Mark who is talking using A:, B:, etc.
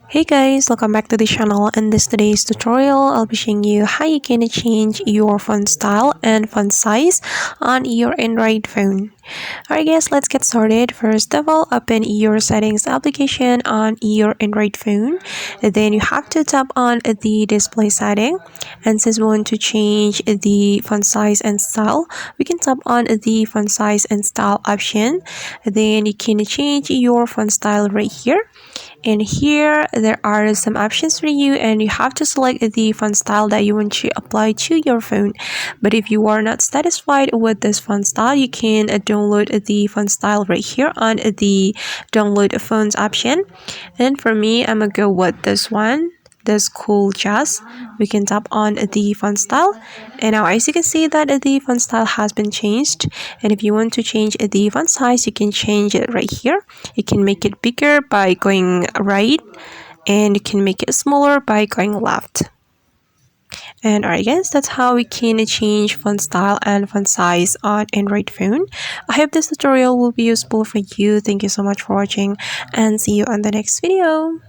A: Hey guys, welcome back to the channel. In this today's tutorial, I'll be showing you how you can change your font style and font size on your Android phone. Alright guys, let's get started. First of all, open your settings application on your Android phone. Then you have to tap on the display setting. And since we want to change the font size and style, we can tap on the font size and style option. Then you can change your font style right here. And here there are some options for you, and you have to select the font style that you want to apply to your phone. But if you are not satisfied with this font style, you can download the font style right here on the download fonts option. And for me, I'm gonna go with this one, this cool jazz. We can tap on the font style, and now as you can see that the font style has been changed. And if you want to change the font size, you can change it right here. You can make it bigger by going right, and you can make it smaller by going left. And alright guys, that's how we can change font style and font size on Android phone. I hope this tutorial will be useful for you. Thank you so much for watching, and see you on the next video.